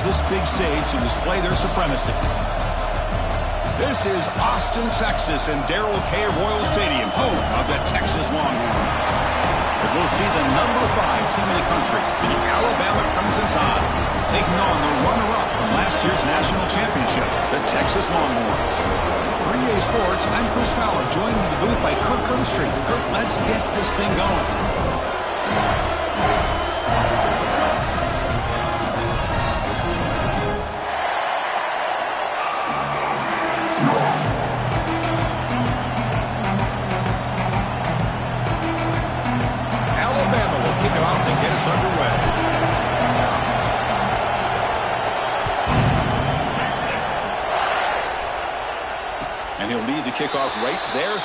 use this big stage to display their supremacy. This is Austin, Texas, and Darrell K. Royal Stadium, home of the Texas Longhorns. As we'll see the number 5 team in the country, the Alabama Crimson Tide, taking on the runner-up from last year's national championship, the Texas Longhorns. For EA Sports, I'm Chris Fowler, joined in the booth by Kirk Herbstreit. Kirk, let's get this thing going. Alabama will kick it off to get us underway. And he'll lead the kickoff right there.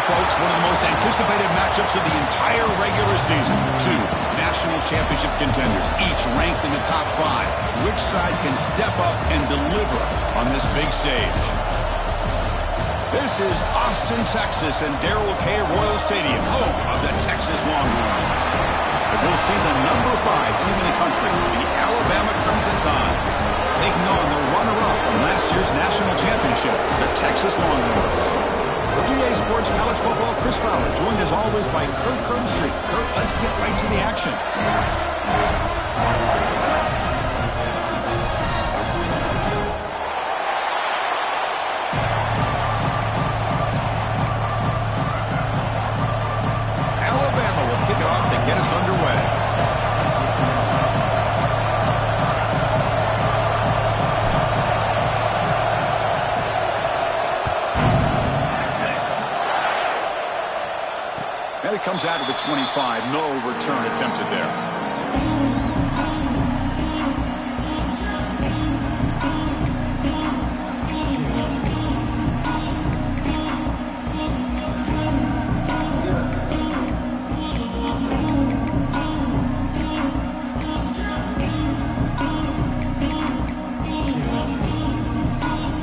Folks, one of the most anticipated matchups of the entire regular season. 2 national championship contenders, each ranked in the top 5. Which side can step up and deliver on this big stage? This is Austin, Texas, and Darrell K. Royal Stadium, home of the Texas Longhorns. As we'll see the number 5 team in the country, the Alabama Crimson Tide, taking on the runner-up from last year's national championship, the Texas Longhorns. For EA Sports College Football, Chris Fowler, joined as always by Kirk Herbstreit. Kirk, let's get right to the action. Alabama will kick it off to get us underway. And it comes out of the 25. No return attempted there.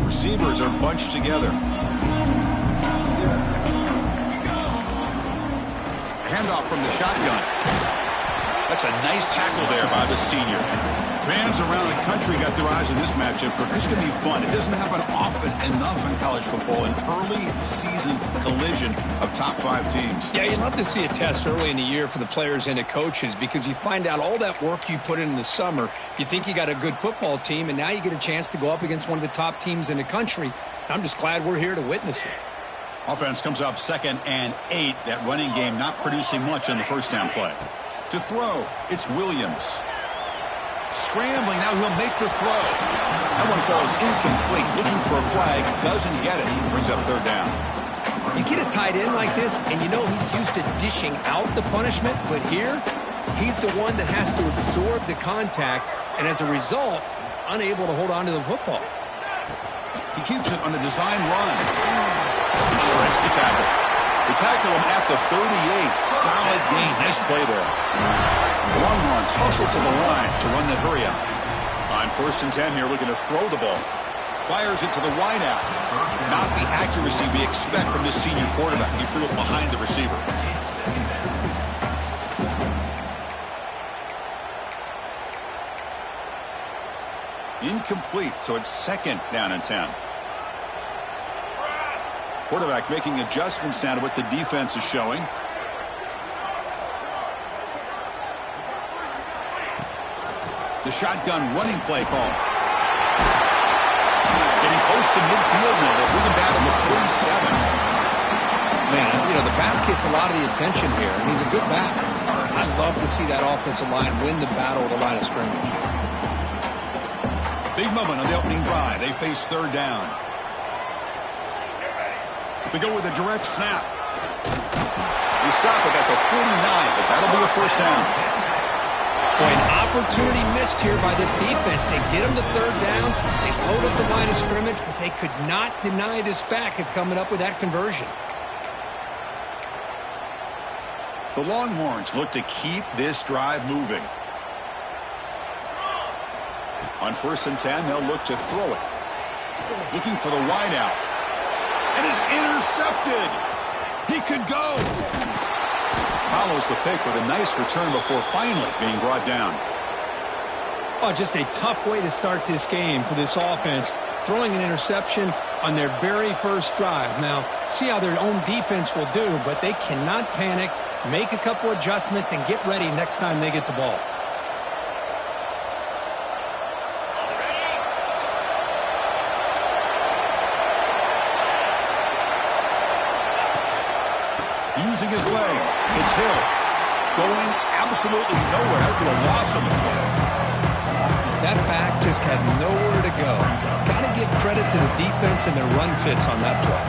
Receivers are bunched together. Handoff from the shotgun. That's a nice tackle there by the senior. Fans around the country got their eyes on this matchup, but this is going to be fun. It doesn't happen often enough in college football, an early season collision of top 5 teams. Yeah, you'd love to see a test early in the year for the players and the coaches because you find out all that work you put in the summer. You think you got a good football team, and now you get a chance to go up against one of the top teams in the country. I'm just glad we're here to witness it. Offense comes up 2nd and 8. That running game not producing much on the first down play. To throw, it's Williams. Scrambling, now he'll make the throw. That one falls incomplete. Looking for a flag, doesn't get it. Brings up 3rd down. You get a tight end like this, and you know he's used to dishing out the punishment, but here, he's the one that has to absorb the contact, and as a result, he's unable to hold on to the football. He keeps it on a design run. He shreds the tackle. They tackle him at the 38. Solid gain. Nice play there. The Longhorns hustle to the line to run the hurry up. On 1st and 10 here, looking to throw the ball. Fires it to the wide out. Not the accuracy we expect from this senior quarterback. He threw it behind the receiver. Incomplete, so it's 2nd down and 10. Quarterback making adjustments now to what the defense is showing. The shotgun running play call. Getting close to midfield now. They bring him down to the 47. Man, you know, the back gets a lot of the attention here, and he's a good back. I'd love to see that offensive line win the battle at the line of scrimmage. Big moment on the opening drive. They face 3rd down. They go with a direct snap. They stop it at the 49, but that'll be a 1st down. Boy, an opportunity missed here by this defense. They get him to 3rd down. They load up the line of scrimmage, but they could not deny this back of coming up with that conversion. The Longhorns look to keep this drive moving. On 1st and 10, they'll look to throw it. Looking for the wideout. And is intercepted. He could go. Follows the pick with a nice return before finally being brought down. Oh, just a tough way to start this game for this offense. Throwing an interception on their very first drive. Now, see how their own defense will do, but they cannot panic, make a couple adjustments, and get ready next time they get the ball. Using his legs. It's Hill. Going absolutely nowhere. That would be a loss on the play. That back just had nowhere to go. Got to give credit to the defense and their run fits on that play.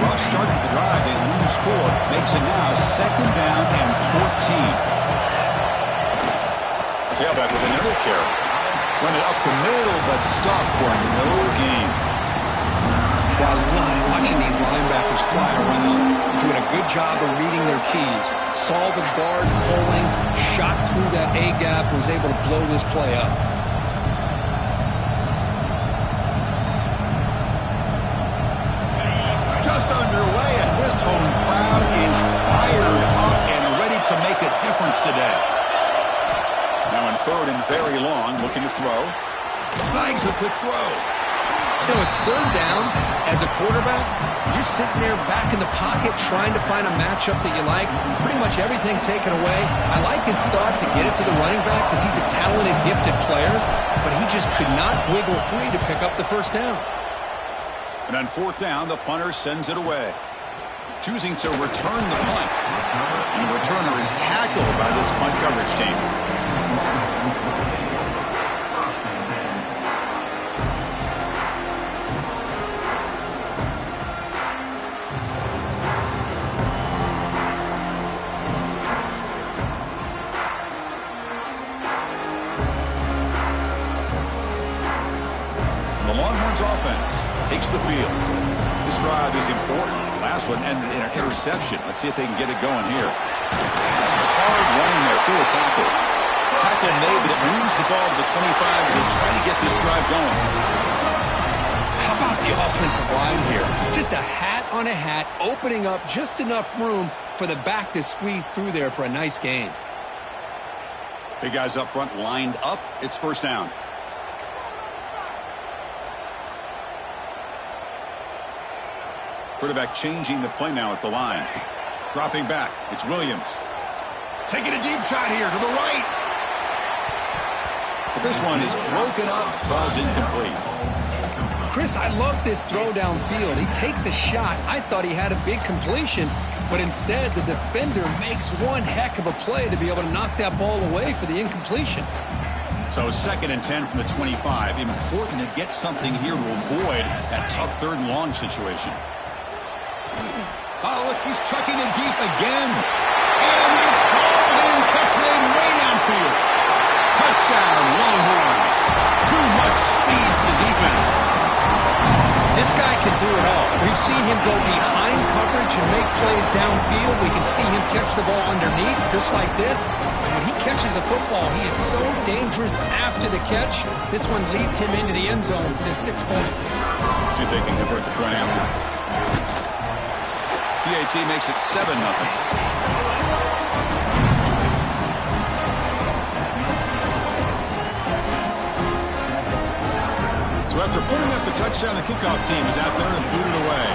Rough start to the drive. They lose 4. Makes it now 2nd down and 14. Tailback with another carry. Run it up the middle, but stop for no gain. Well, I love watching these linebackers fly around. Doing a good job of reading their keys. Saw the guard pulling, shot through that A-gap, was able to blow this play up. Just underway, and this home crowd is fired up and ready to make a difference today. Now in 3rd and very long, looking to throw. Snags a quick throw. You know, it's 3rd down. As a quarterback, you're sitting there back in the pocket trying to find a matchup that you like. Pretty much everything taken away. I like his thought to get it to the running back because he's a talented, gifted player, but he just could not wiggle free to pick up the 1st down. And on 4th down, the punter sends it away. Choosing to return the punt. And the returner is tackled by this punt coverage team. The Longhorns offense takes the field. This drive is important. Last one ended in an interception. Let's see if they can get it going here. It's hard running there through a tackle. Tackle made, but it moves the ball to the 25 as they try to get this drive going. How about the offensive line here? Just a hat on a hat, opening up just enough room for the back to squeeze through there for a nice gain. Big guys up front lined up. It's first down. Quarterback changing the play now at the line. Dropping back. It's Williams. Taking a deep shot here to the right. But this one is broken up. Falls incomplete. Chris, I love this throw downfield. He takes a shot. I thought he had a big completion, but instead the defender makes one heck of a play to be able to knock that ball away for the incompletion. So 2nd and 10 from the 25. Important to get something here to avoid that tough 3rd and long situation. Oh, look, he's chucking it deep again. And it's hauled in. Catch made way downfield. Touchdown, Longhorns. Too much speed for the defense. This guy can do it all. We've seen him go behind coverage and make plays downfield. We can see him catch the ball underneath, just like this. And when he catches a football, he is so dangerous after the catch. This one leads him into the end zone for the 6 points. See if they can convert the point after. PAT makes it 7-0. So after putting up a touchdown, the kickoff team is out there and booted away.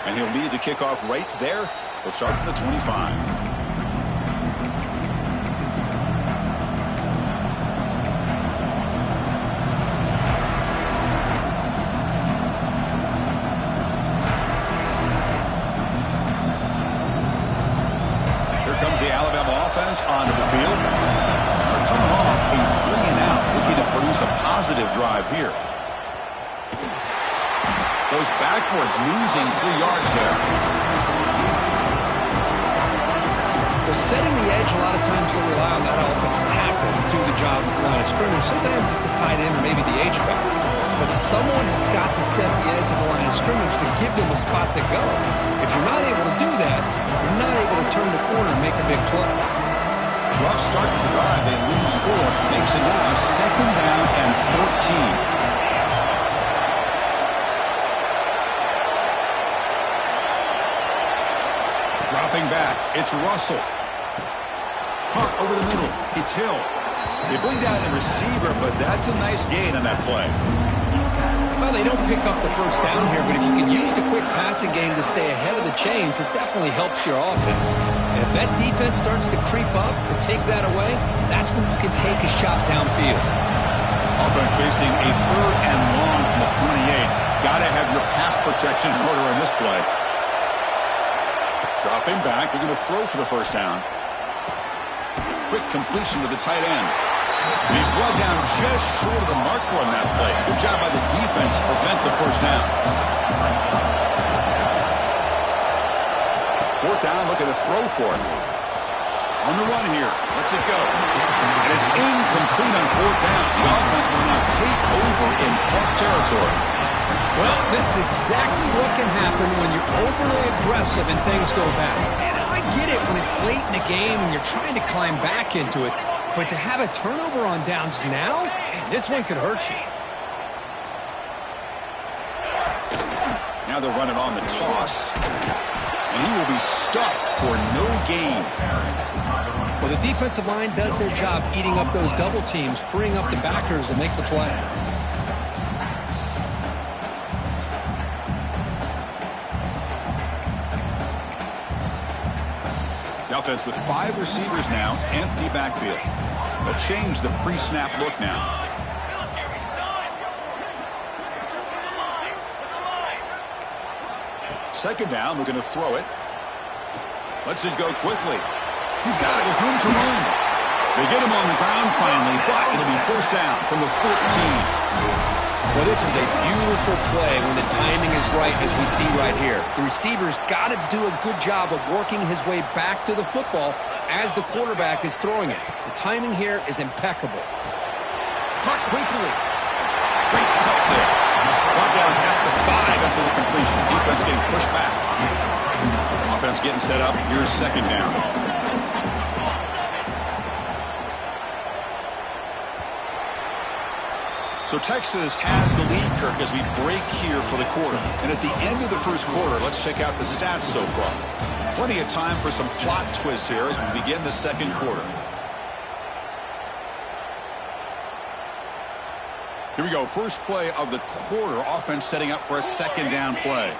And he'll lead the kickoff right there. They'll start from the 25. Onto the field. They're coming off a 3-and-out, looking to produce a positive drive here. Goes backwards, losing 3 yards there. Well, setting the edge, a lot of times you'll rely on that offensive tackle to do the job at the line of scrimmage. Sometimes it's a tight end or maybe the H-back. But someone has got to set the edge of the line of scrimmage to give them a spot to go. If you're not able to do that, you're not able to turn the corner and make a big play. Rough start to the drive. They lose 4. Makes it now 2nd down and 14. Dropping back. It's Russell. Caught over the middle. It's Hill. They bring down the receiver, but that's a nice gain on that play. Well, they don't pick up the first down here, but if you can use the quick passing game to stay ahead of the chains, it definitely helps your offense. And if that defense starts to creep up and take that away, that's when you can take a shot downfield. Offense facing a 3rd and long from the 28. Got to have your pass protection in order in this play. Dropping back. They're going to throw for the first down. Quick completion to the tight end. And he's brought down just short of the marker on that play. Good job by the defense to prevent the first down. 4th down, look at the throw for it. On the run here. Lets it go. And it's incomplete on 4th down. The offense will now take over in plus territory. Well, this is exactly what can happen when you're overly aggressive and things go bad. And I get it when it's late in the game and you're trying to climb back into it. But to have a turnover on downs now, man, this one could hurt you. Now they're running on the toss. And he will be stuffed for no gain. Well, the defensive line does their job eating up those double teams, freeing up the backers to make the play. The offense with 5 receivers now, empty backfield. They'll change the pre-snap look now. Second down, we're going to throw it. Lets it go quickly. He's got it with room to run. They get him on the ground finally, but it'll be first down from the 14. Well, this is a beautiful play when the timing is right, as we see right here. The receiver's got to do a good job of working his way back to the football as the quarterback is throwing it. The timing here is impeccable. Caught quickly. Great cut there. Brought down at the 5 after the completion. Defense getting pushed back. Offense getting set up. Here's second down. So Texas has the lead, Kirk, as we break here for the quarter. And at the end of the first quarter, let's check out the stats so far. Plenty of time for some plot twists here as we begin the second quarter. Here we go. First play of the quarter. Offense setting up for a second down play.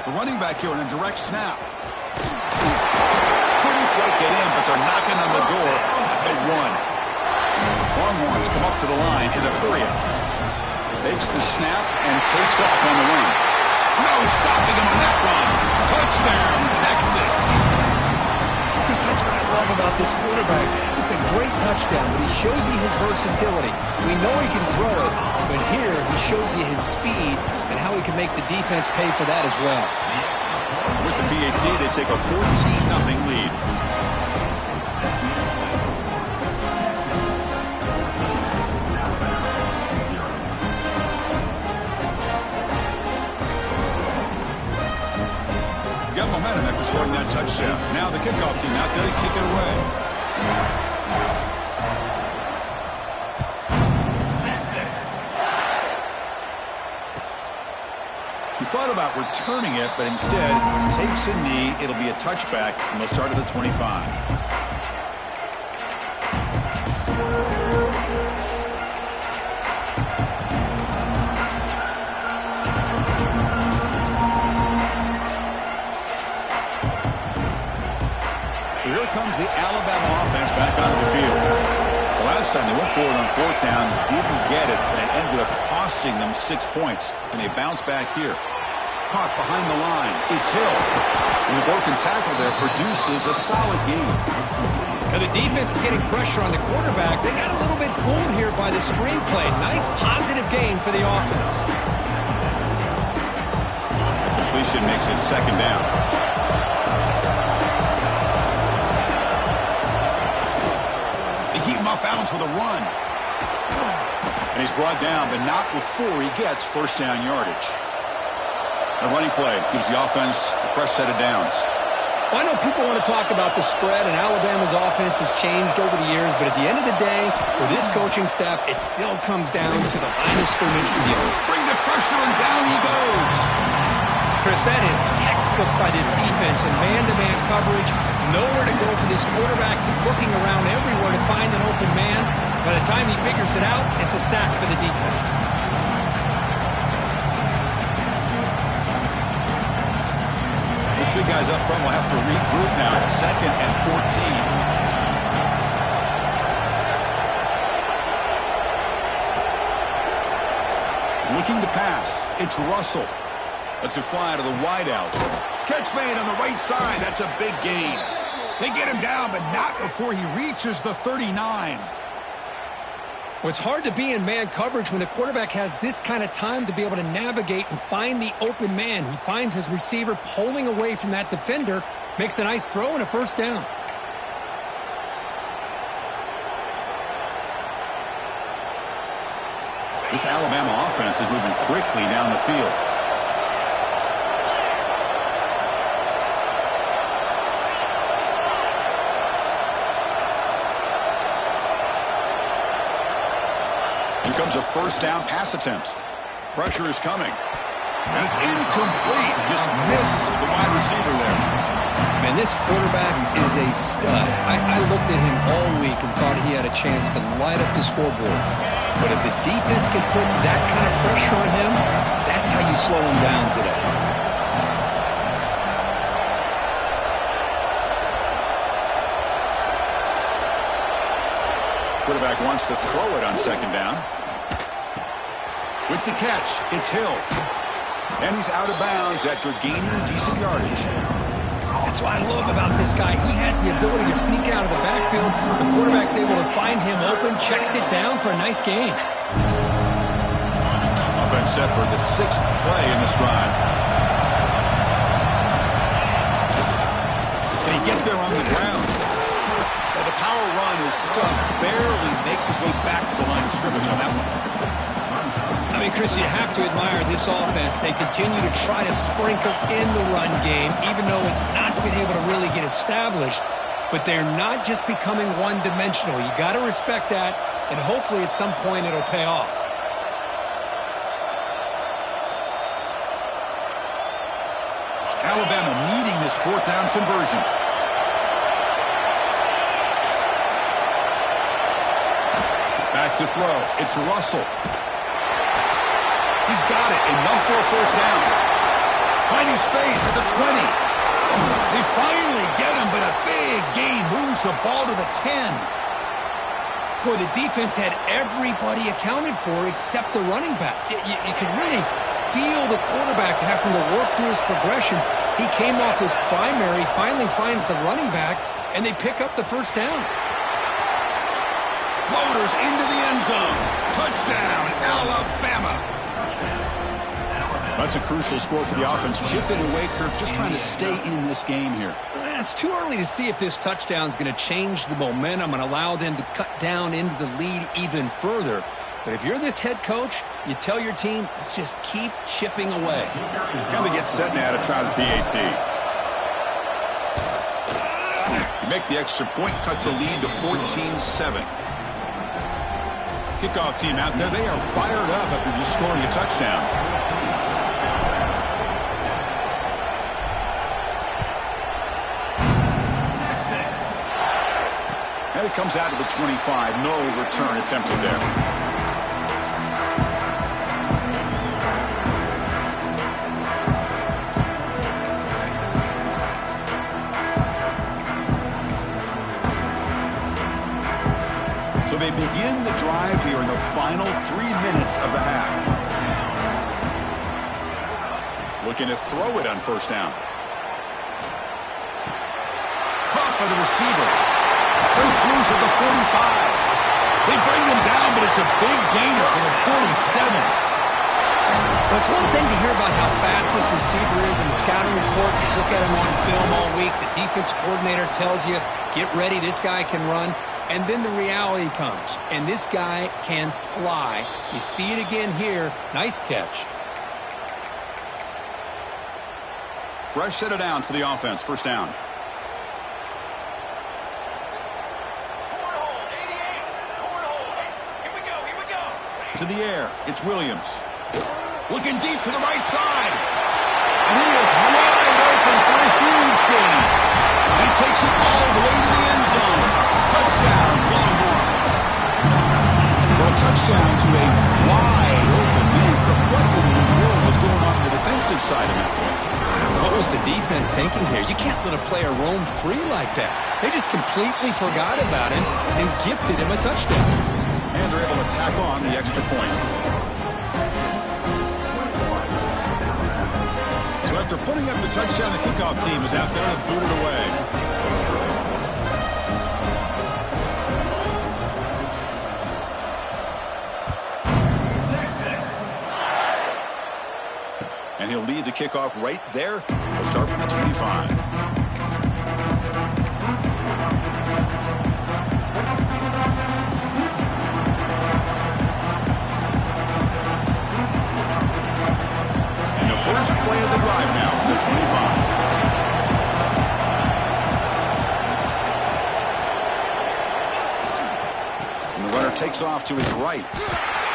The running back here on a direct snap. Couldn't quite get in, but they're knocking on the door at the 1. Longhorns come up to the line in a hurry up. Takes the snap and takes off on the run. No stopping him on that run. Touchdown, Texas. Chris, that's what I love about this quarterback. It's a great touchdown, but he shows you his versatility. We know he can throw it, but here he shows you his speed and how he can make the defense pay for that as well. With the BHC, they take a 14-0 lead. Got momentum after scoring that touchdown. Now the kickoff team out there to kick it away. He thought about returning it, but instead takes a knee. It'll be a touchback, and they'll start at the 25. Here comes the Alabama offense back onto the field. The last time they went forward on fourth down, didn't get it, and it ended up costing them 6 points. And they bounce back here. Caught behind the line. It's Hill. And the broken tackle there produces a solid game. Now the defense is getting pressure on the quarterback. They got a little bit fooled here by the screenplay. Nice positive game for the offense. The completion makes it second down. Off balance with a run. And he's brought down, but not before he gets first down yardage. A running play gives the offense a fresh set of downs. Well, I know people want to talk about the spread, and Alabama's offense has changed over the years, but at the end of the day, with this coaching staff, it still comes down to the line of scrimmage review. Bring the pressure, and down he goes. Chris, that is textbook by this defense in man-to-man coverage. Nowhere to go for this quarterback. He's looking around everywhere to find an open man. By the time he figures it out, it's a sack for the defense. These big guys up front will have to regroup now. It's 2nd and 14. Looking to pass. It's Russell. Lets it fly to the wideout. Catch made on the right side. That's a big gain. They get him down, but not before he reaches the 39. Well, it's hard to be in man coverage when the quarterback has this kind of time to be able to navigate and find the open man. He finds his receiver pulling away from that defender, makes a nice throw and a first down. This Alabama offense is moving quickly down the field. Here comes a first down pass attempt. Pressure is coming. And it's incomplete. Just missed the wide receiver there. Man, this quarterback is a stud. I looked at him all week and thought he had a chance to light up the scoreboard. But if the defense can put that kind of pressure on him, that's how you slow him down today. Quarterback wants to throw it on second down. With the catch, it's Hill. And he's out of bounds after gaining decent yardage. That's what I love about this guy. He has the ability to sneak out of the backfield. The quarterback's able to find him open, checks it down for a nice gain. Offense set for the 6th play in this drive. Can he get there on the ground? Well, the power run is stuffed. Barely makes his way back to the line of scrimmage on that one. I mean, Chris, you have to admire this offense. They continue to try to sprinkle in the run game, even though it's not been able to really get established. But they're not just becoming one-dimensional. You got to respect that. and hopefully at some point it'll pay off. Alabama needing this fourth down conversion. Back to throw. It's Russell. He's got it. Enough for a first down. Finding space at the 20. They finally get him, but a big gain moves the ball to the 10. Boy, the defense had everybody accounted for except the running back. You could really feel the quarterback having to work through his progressions. He came off his primary, finally finds the running back, and they pick up the first down. Loaders into the end zone. Touchdown, Alabama. That's a crucial score for the offense. Chip it away, Kirk, just trying to stay in this game here. It's too early to see if this touchdown is going to change the momentum and allow them to cut down into the lead even further. But if you're this head coach, you tell your team, let's just keep chipping away. Now they get set now to try the PAT. You make the extra point, cut the lead to 14-7. Kickoff team out there, they are fired up after just scoring a touchdown. And it comes out to the 25. No return attempted there. So they begin the drive here in the final 3 minutes of the half. Looking to throw it on first down. Caught by the receiver. Breaks loose at the 45. They bring him down, but it's a big gainer for the 47. Well, it's one thing to hear about how fast this receiver is in the scouting report. You look at him on film all week. The defense coordinator tells you, get ready, this guy can run. And then the reality comes, and this guy can fly. You see it again here. Nice catch. Fresh set of downs for the offense. First down. To the air, it's Williams. Looking deep to the right side. And he is wide open for a huge gain. He takes it all the way to the end zone. Touchdown, Longhorns. Well, a touchdown to a wide open man. What in the world was going on the defensive side of that play? What was the defense thinking here? You can't let a player roam free like that. They just completely forgot about him and gifted him a touchdown. And they're able to tack on the extra point. So after putting up the touchdown, the kickoff team is out there to boot it away. And he'll lead the kickoff right there. He'll start from the 25. First play of the drive now, the 25. And the runner takes off to his right.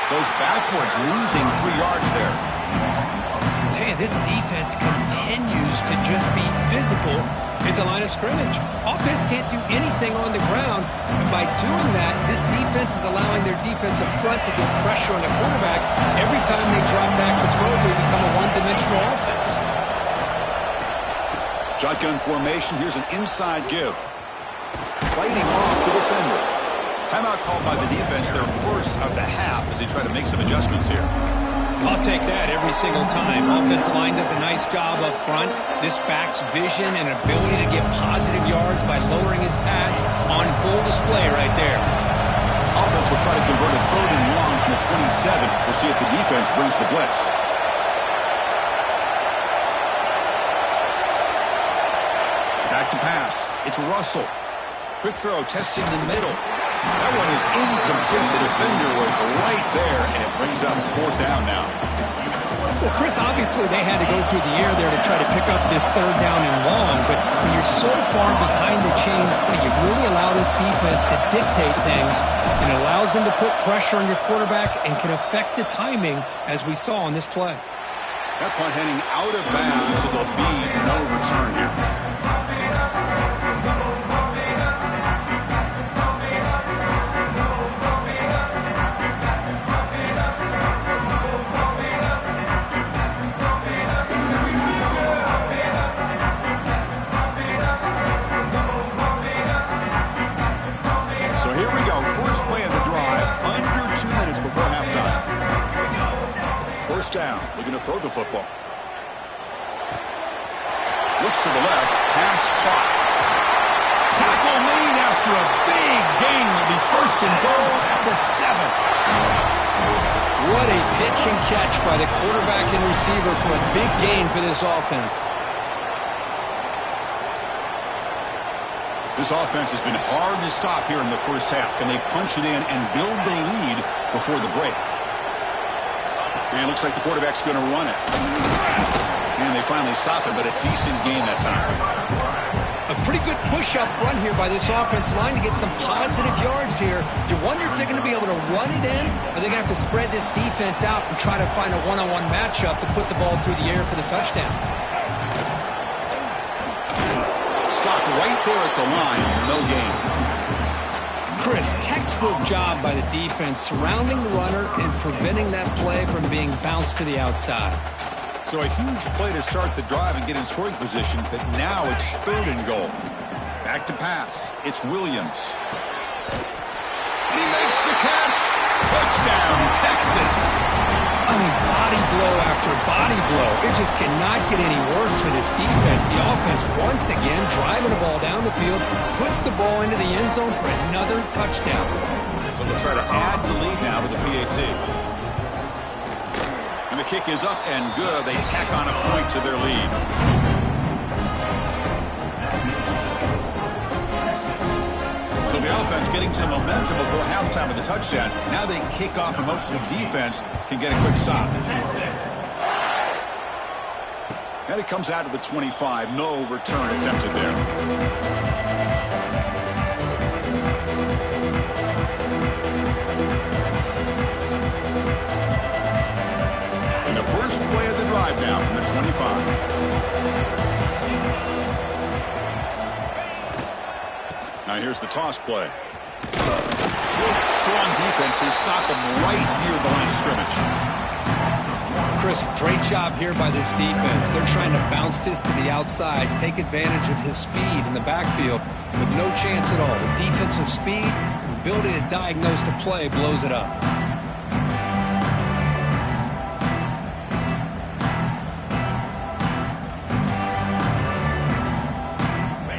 Goes backwards, losing 3 yards there. I tell you, this defense continues to just be physical at the line of scrimmage. Offense can't do anything on the ground, and by doing that, this defense is allowing their defensive front to get pressure on the quarterback. Every time they drop back to throw, they become a one-dimensional offense. Shotgun formation. Here's an inside give. Fighting off the defender. Timeout called by the defense, their first of the half, as they try to make some adjustments here. I'll take that every single time. Offensive line does a nice job up front. This back's vision and ability to get positive yards by lowering his pads on full display right there. Offense will try to convert a 3rd and long from the 27. We'll see if the defense brings the blitz. Back to pass. It's Russell. Quick throw, testing the middle. That one is incomplete. The defender was right there, and it brings up 4th down now. Well, Chris, obviously they had to go through the air there to try to pick up this third down and long, but when you're so far behind the chains, you really allow this defense to dictate things, and it allows them to put pressure on your quarterback and can affect the timing, as we saw on this play. That punt heading out of bounds, so there'll be no return here. First down, looking to throw the football. Looks to the left, pass caught. Tackle made after a big gain. Will be first and goal at the 7. What a pitch and catch by the quarterback and receiver for a big gain for this offense. This offense has been hard to stop here in the first half. Can they punch it in and build the lead before the break? And it looks like the quarterback's going to run it. And they finally stop it, but a decent gain that time. A pretty good push up front here by this offensive line to get some positive yards here. You wonder if they're going to be able to run it in, or they're going to have to spread this defense out and try to find a one-on-one matchup to put the ball through the air for the touchdown. Stop right there at the line. No gain. Chris, textbook job by the defense surrounding the runner and preventing that play from being bounced to the outside. So a huge play to start the drive and get in scoring position, but now it's third and goal. Back to pass. It's Williams. And he makes the catch. Touchdown, Texas. I mean, body blow after body blow. It just cannot get any worse for this defense. The offense, once again, driving the ball down the field, puts the ball into the end zone for another touchdown. So they'll try to add the lead now to the PAT. And the kick is up and good. They tack on a point to their lead. So the offense getting some momentum before halftime of the touchdown. Now they kick off and hopes the defense can get a quick stop. And it comes out of the 25. No return attempted there. And the first play of the drive now from the 25. Now here's the toss play. Strong defense. They stop him right near the line of scrimmage. Chris, great job here by this defense. They're trying to bounce this to the outside, take advantage of his speed in the backfield, with no chance at all. The defensive speed, ability to diagnose the play, blows it up.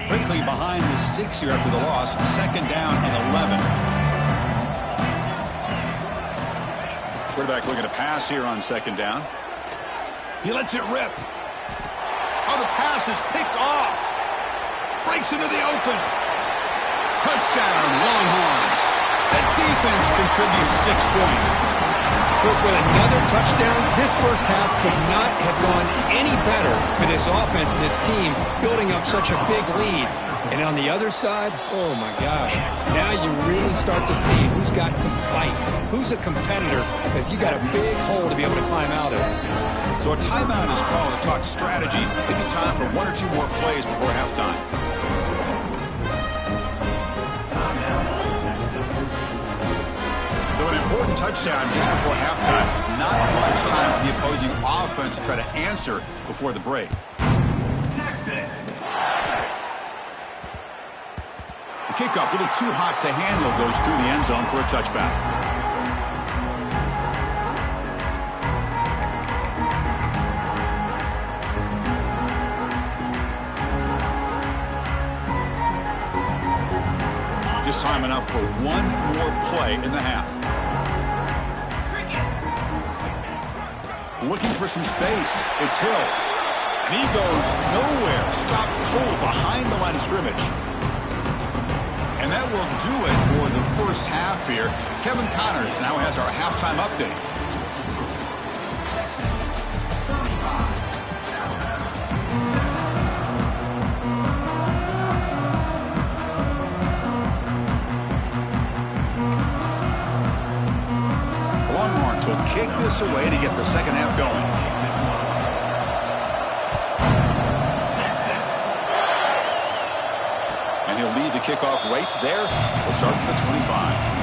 Quickly behind the sticks here after the loss. Second down and 11. Quarterback looking to pass here on second down. He lets it rip. Oh, the pass is picked off. Breaks into the open. Touchdown, Longhorns. The defense contributes 6 points. Chris, with another touchdown, this first half could not have gone any better for this offense and this team, building up such a big lead. And on the other side, oh my gosh, now you really start to see who's got some fight, who's a competitor, because you got a big hole to be able to climb out of. So a timeout is called to talk strategy. Maybe time for 1 or 2 more plays before halftime. So an important touchdown just before halftime. Not much time for the opposing offense to try to answer before the break. Texas. The kickoff, a little too hot to handle, goes through the end zone for a touchback. Just time enough for one more play in the half. Looking for some space. It's Hill. And he goes nowhere. Stopped cold behind the line of scrimmage. And that will do it for the first half here. Kevin Connors now has our halftime update. this away to get the second half going. And he'll lead the kickoff right there. He'll start from the 25.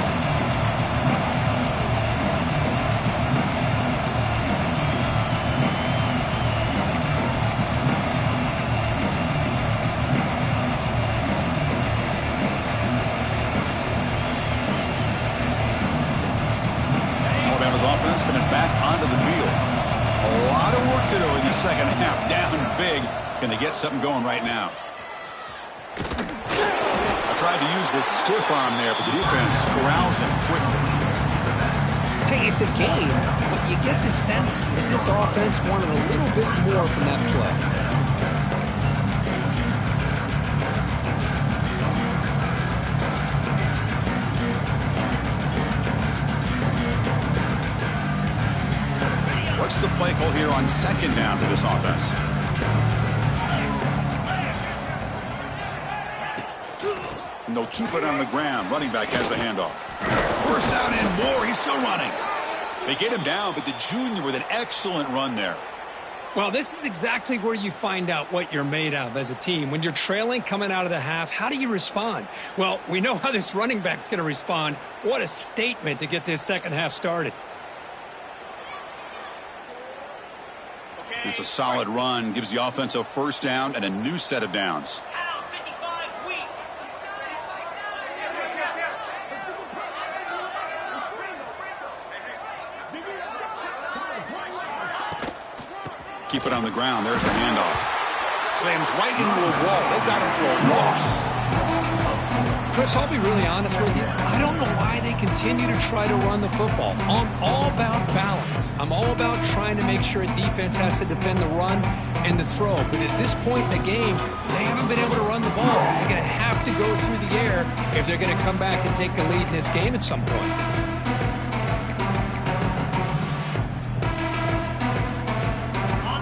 Offense coming back onto the field. A lot of work to do in the second half. Down big. Can they get something going right now? I tried to use this stiff arm there, but the defense corrals him quickly. Hey, it's a game, but you get the sense that this offense wanted a little bit more from that play. What's the play call here on second down for this offense? And they'll keep it on the ground. Running back has the handoff. First down and more. He's still running. They get him down, but the junior with an excellent run there. Well, this is exactly where you find out what you're made of as a team. When you're trailing coming out of the half, how do you respond? Well, we know how this running back's going to respond. What a statement to get this second half started. It's a solid run. Gives the offense a first down and a new set of downs. Keep it on the ground. There's the handoff. Slams right into a wall. They got him for a loss. Chris, I'll be really honest with you. I don't know why they continue to try to run the football. I'm all about balance. I'm all about trying to make sure a defense has to defend the run and the throw. But at this point in the game, they haven't been able to run the ball. They're going to have to go through the air if they're going to come back and take the lead in this game at some point.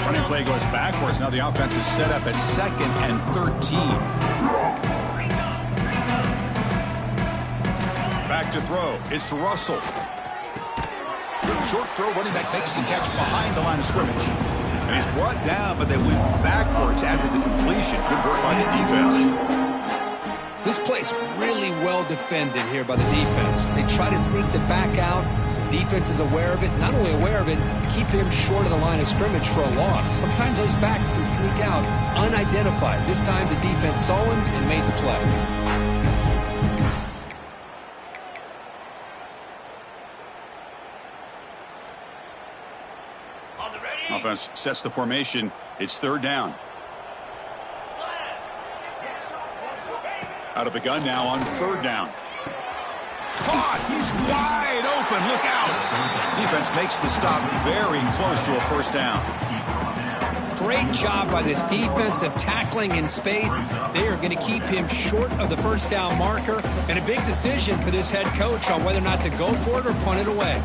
Running play goes backwards. Now the offense is set up at 2nd and 13. Back to throw. It's Russell. Short throw. Running back makes the catch behind the line of scrimmage. And he's brought down, but they went backwards after the completion. Good work by the defense. This play's really well defended here by the defense. They try to sneak the back out. The defense is aware of it. Not only aware of it, keep him short of the line of scrimmage for a loss. Sometimes those backs can sneak out unidentified. This time the defense saw him and made the play. Offense sets the formation. It's 3rd down. Out of the gun now on 3rd down. Caught! He's wide open. Look out! Defense makes the stop very close to a first down. Great job by this defensive tackling in space. They are going to keep him short of the first down marker. And a big decision for this head coach on whether or not to go for it or punt it away.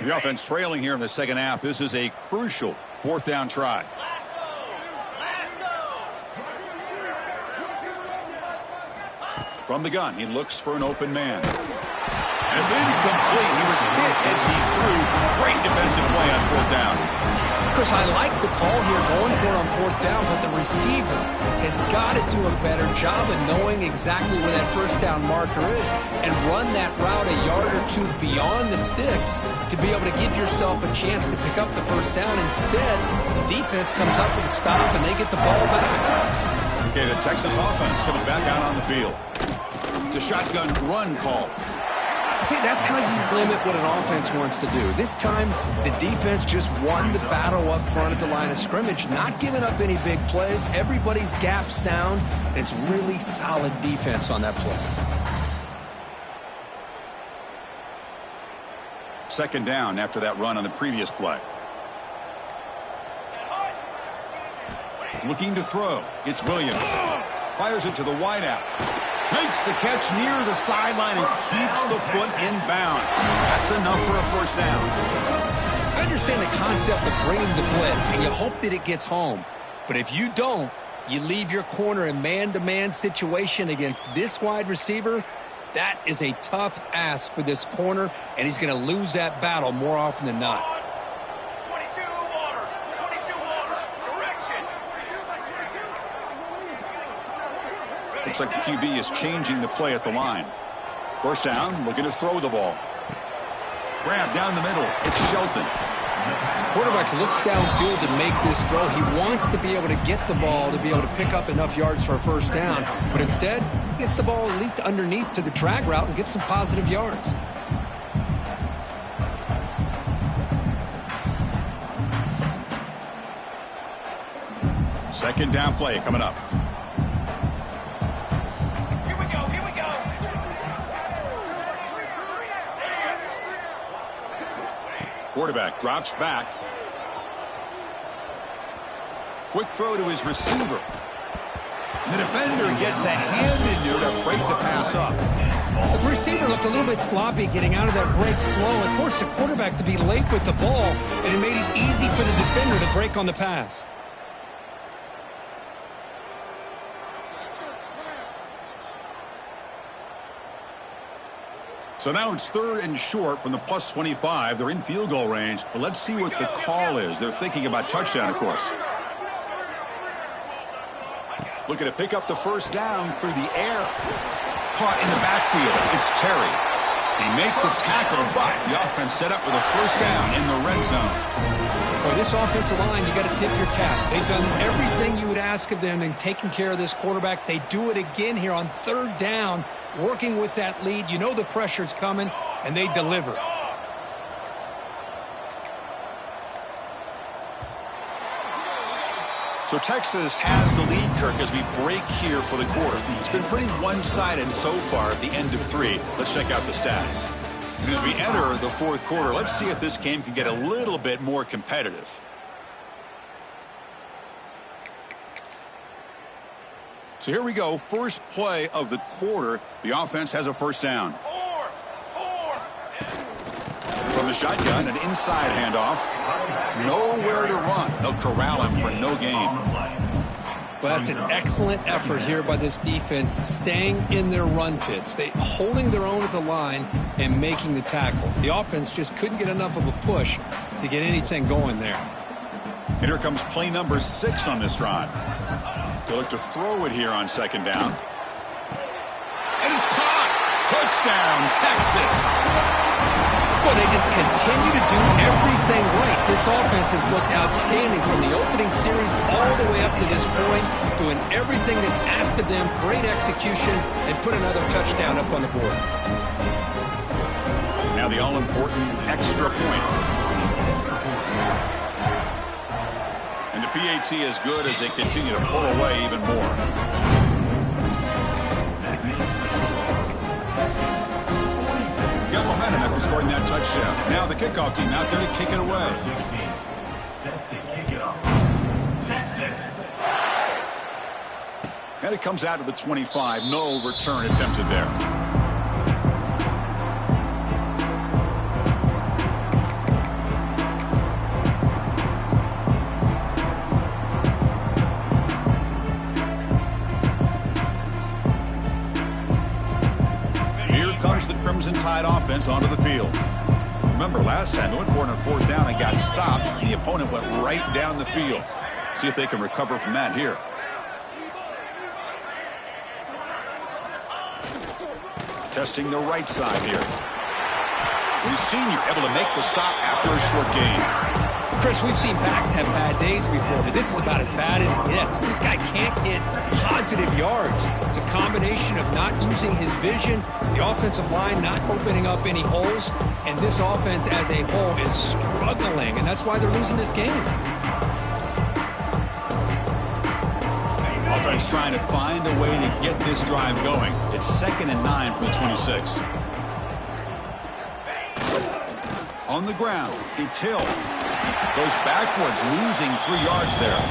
The offense trailing here in the second half. This is a crucial 4th down try. From the gun, he looks for an open man. And it's incomplete. He was hit as he threw. Great defensive play on 4th down. Chris, I like the call here going for it on 4th down, but the receiver has got to do a better job of knowing exactly where that first down marker is and run that route a yard or two beyond the sticks to be able to give yourself a chance to pick up the first down. Instead, the defense comes up with a stop and they get the ball back. Okay, the Texas offense comes back out on the field. It's a shotgun run call. See, that's how you limit what an offense wants to do. This time, the defense just won the battle up front at the line of scrimmage, not giving up any big plays. Everybody's gap sound, and it's really solid defense on that play. 2nd down after that run on the previous play. Looking to throw. It's Williams. Fires it to the wideout. Makes the catch near the sideline and keeps the foot in bounds. That's enough for a first down. I understand the concept of bringing the blitz, and you hope that it gets home. But if you don't, you leave your corner in man-to-man situation against this wide receiver. That is a tough ask for this corner, and he's going to lose that battle more often than not. 22 water, direction. Looks like the QB is changing the play at the line. First down, looking to throw the ball. Grab down the middle. It's Shelton. Quarterback looks downfield to make this throw. He wants to be able to get the ball to be able to pick up enough yards for a first down. But instead, he gets the ball at least underneath to the drag route and gets some positive yards. Second down play coming up. Here we go. Quarterback drops back. Quick throw to his receiver. And the defender gets a hand in there to break the pass up. The receiver looked a little bit sloppy getting out of that break slow and forced the quarterback to be late with the ball, and it made it easy for the defender to break on the pass. So now it's third and short from the plus 25. They're in field goal range. But let's see what the call is. They're thinking about touchdown, of course. Looking to pick up the first down through the air. Caught in the backfield. It's Terry. They make the tackle, but the offense set up with a first down in the red zone. Boy, this offensive line, you got to tip your cap. They've done everything you would ask of them in taking care of this quarterback. They do it again here on third down, working with that lead. You know the pressure's coming, and they deliver. So Texas has the lead, Kirk, as we break here for the quarter. It's been pretty one-sided so far at the end of three. Let's check out the stats. And as we enter the fourth quarter, let's see if this game can get a little bit more competitive. So here we go. First play of the quarter. The offense has a first down. From the shotgun, an inside handoff. Nowhere to run. They'll corral him for no gain. Well, that's an excellent effort here by this defense, staying in their run fits, holding their own at the line and making the tackle. The offense just couldn't get enough of a push to get anything going there. And here comes play number 6 on this drive. They'll look to throw it here on second down. And it's caught! Touchdown, Texas! Well, they just continue to do everything right. This offense has looked outstanding from the opening series all the way up to this point, doing everything that's asked of them, great execution, and put another touchdown up on the board. Now the all-important extra point. And the PAT is good as they continue to pull away even more. Got momentum after scoring that touchdown. Now the kickoff team out there to kick it away. Set to kick it off. Texas. And it comes out to the 25. No return attempted there. Crimson Tide offense onto the field. Remember, last time they went for it on fourth down and got stopped, and the opponent went right down the field. See if they can recover from that here. Testing the right side here. The senior able to make the stop after a short gain. Chris, we've seen backs have bad days before, but this is about as bad as it gets. This guy can't get positive yards. It's a combination of not using his vision, the offensive line not opening up any holes, and this offense as a whole is struggling, and that's why they're losing this game. Offense trying to find a way to get this drive going. It's 2nd and 9 from the 26. On the ground, it's Hill. Goes backwards, losing 3 yards there.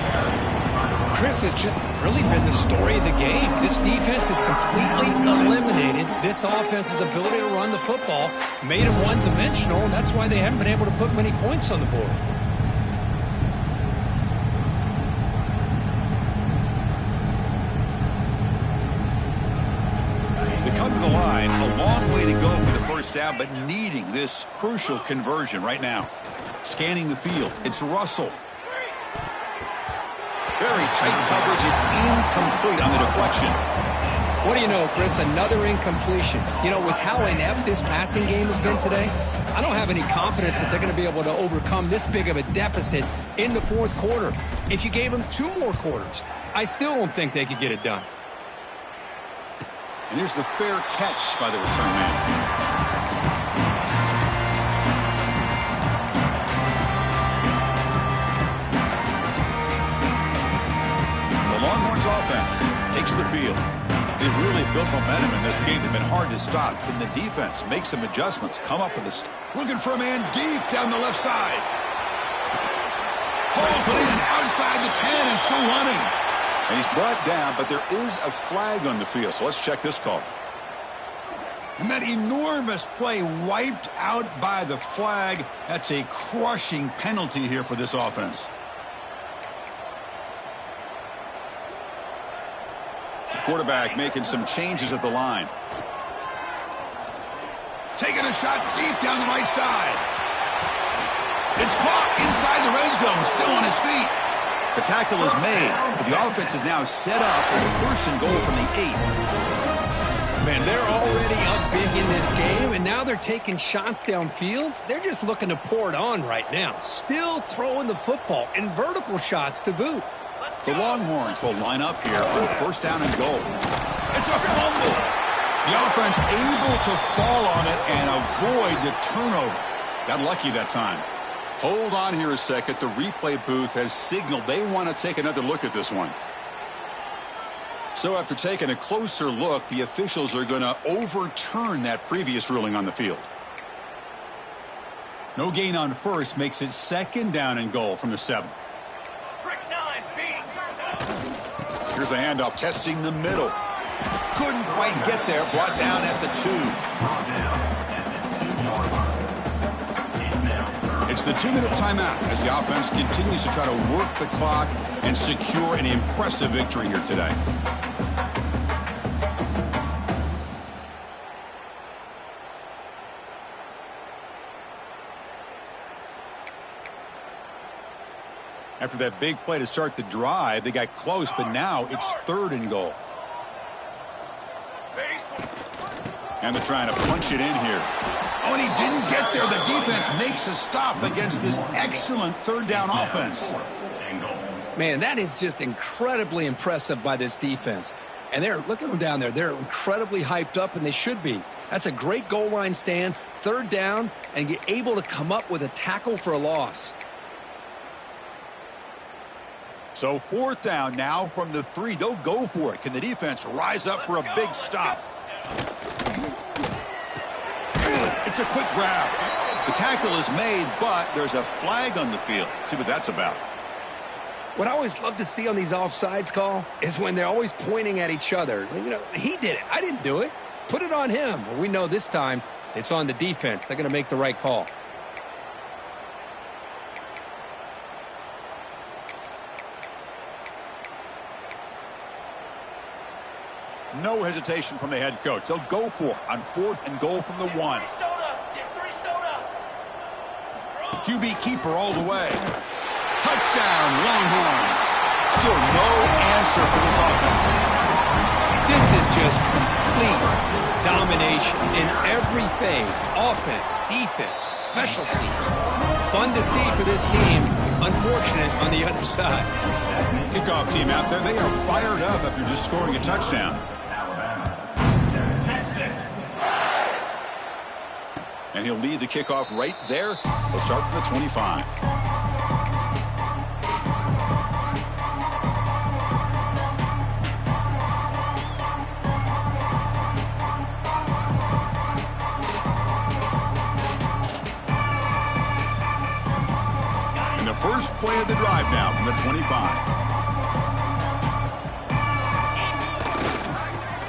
Chris, has just really been the story of the game. This defense has completely eliminated this offense's ability to run the football, made them one-dimensional, and that's why they haven't been able to put many points on the board. They come to the line, a long way to go for the first down, but needing this crucial conversion right now. Scanning the field, it's Russell. Very tight coverage. It's incomplete on the deflection. What do you know, Chris? Another incompletion. You know, with how inept this passing game has been today, I don't have any confidence that they're going to be able to overcome this big of a deficit in the fourth quarter. If you gave them 2 more quarters, I still don't think they could get it done. And here's the fair catch by the return man. Longhorns offense takes the field. They've really built momentum in this game. They've been hard to stop. Then the defense makes some adjustments. Come up with a... Looking for a man deep down the left side. Pulls it in outside the 10 and still running. And he's brought down, but there is a flag on the field. So let's check this call. And that enormous play wiped out by the flag. That's a crushing penalty here for this offense. Quarterback making some changes at the line. Taking a shot deep down the right side. It's caught inside the red zone, still on his feet. The tackle is made, but the offense is now set up for the 1st and goal from the 8. Man, they're already up big in this game, and now they're taking shots downfield. They're just looking to pour it on right now. Still throwing the football, and vertical shots to boot. The Longhorns will line up here on 1st down and goal. It's a fumble. The offense able to fall on it and avoid the turnover. Got lucky that time. Hold on here a second. The replay booth has signaled they want to take another look at this one. So after taking a closer look, the officials are going to overturn that previous ruling on the field. No gain on 1st makes it 2nd down and goal from the 7. Here's the handoff, testing the middle. Couldn't quite get there, brought down at the 2. It's the 2-minute timeout as the offense continues to try to work the clock and secure an impressive victory here today. After that big play to start the drive, they got close, but now it's 3rd and goal. And they're trying to punch it in here. Oh, and he didn't get there. The defense makes a stop against this excellent 3rd down offense. Man, that is just incredibly impressive by this defense. And look at them down there. They're incredibly hyped up, and they should be. That's a great goal line stand, 3rd down, and get able to come up with a tackle for a loss. So 4th down now from the 3. They'll go for it. Can the defense rise up for a big stop? It's a quick grab. The tackle is made, but there's a flag on the field. Let's see what that's about. What I always love to see on these offsides call is when they're always pointing at each other. You know, he did it. I didn't do it. Put it on him. Well, we know this time it's on the defense. They're going to make the right call. No hesitation from the head coach. They'll go for it on 4th and goal from the 1. QB keeper all the way. Touchdown, Longhorns. Still no answer for this offense. This is just complete domination in every phase. Offense, defense, special teams. Fun to see for this team. Unfortunate on the other side. Kickoff team out there. They are fired up after just scoring a touchdown. And he'll lead the kickoff right there. They'll start from the 25. And the first play of the drive now from the 25.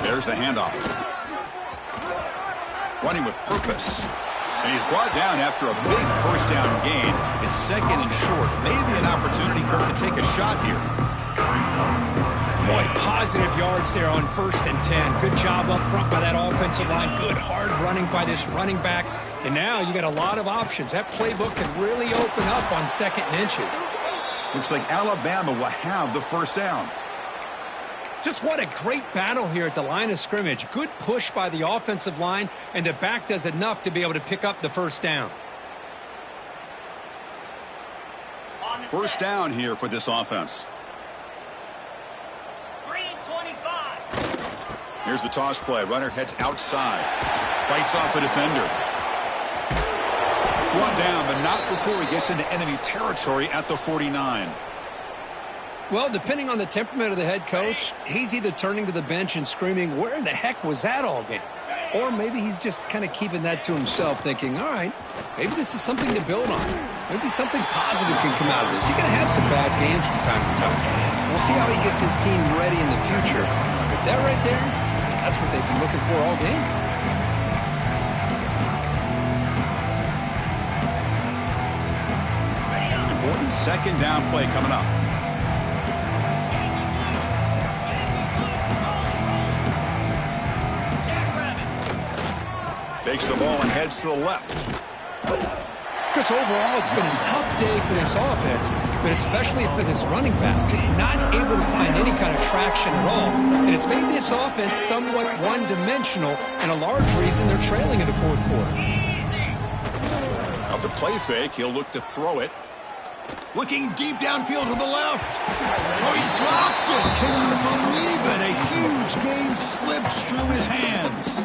There's the handoff. Running with purpose. And he's brought down after a big first down gain. It's second and short. Maybe an opportunity, Kirk, to take a shot here. Boy, positive yards there on 1st and 10. Good job up front by that offensive line. Good hard running by this running back. And now you got a lot of options. That playbook can really open up on 2nd and inches. Looks like Alabama will have the first down. Just what a great battle here at the line of scrimmage. Good push by the offensive line, and the back does enough to be able to pick up the first down. First down here for this offense. 3:25. Here's the toss play. Runner heads outside. Fights off a defender. Brought down, but not before he gets into enemy territory at the 49. Well, depending on the temperament of the head coach, he's either turning to the bench and screaming, where in the heck was that all game? Or maybe he's just kind of keeping that to himself, thinking, all right, maybe this is something to build on. Maybe something positive can come out of this. You're going to have some bad games from time to time. We'll see how he gets his team ready in the future. But that right there, that's what they've been looking for all game. Important second down play coming up. Takes the ball and heads to the left. Chris, overall, it's been a tough day for this offense, but especially for this running back. Just not able to find any kind of traction at all. And it's made this offense somewhat one-dimensional, and a large reason they're trailing in the 4th quarter. Off the play fake, he'll look to throw it. Looking deep downfield to the left. Oh, he dropped it. Can you believe it? A huge gain slips through his hands.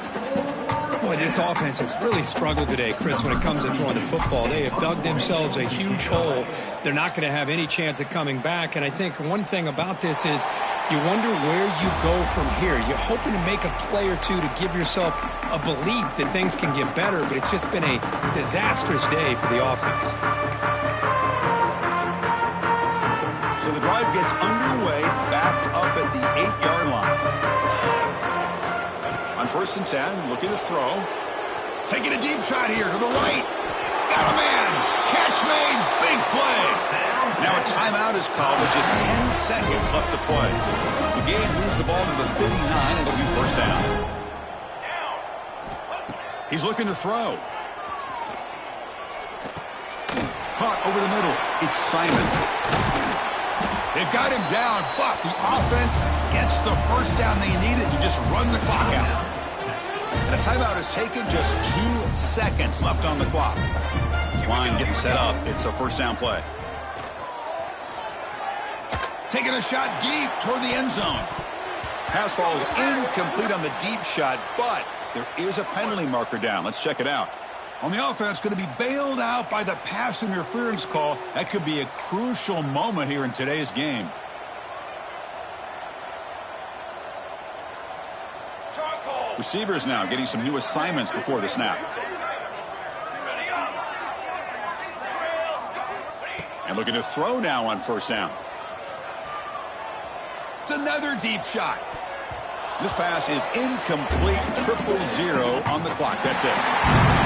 Boy, this offense has really struggled today, Chris, when it comes to throwing the football. They have dug themselves a huge hole. They're not going to have any chance of coming back. And I think one thing about this is you wonder where you go from here. You're hoping to make a play or two to give yourself a belief that things can get better, but it's just been a disastrous day for the offense. So the drive gets underway, backed up at the 8-yard line. On 1st and 10, looking to throw. Taking a deep shot here to the right. Got a man. Catch made. Big play. Now a timeout is called with just 10 seconds left to play. The game moves the ball to the 39, and it'll be first down. He's looking to throw. Caught over the middle. It's Simon. They've got him down, but the offense gets the first down they needed to just run the clock out. And a timeout is taken, just 2 seconds left on the clock. This line getting set up. It's a first down play. Taking a shot deep toward the end zone. Pass falls incomplete on the deep shot, but there is a penalty marker down. Let's check it out. On the offense, going to be bailed out by the pass interference call. That could be a crucial moment here in today's game. Receivers now getting some new assignments before the snap. And looking to throw now on first down. It's another deep shot. This pass is incomplete. 0-0 on the clock. That's it.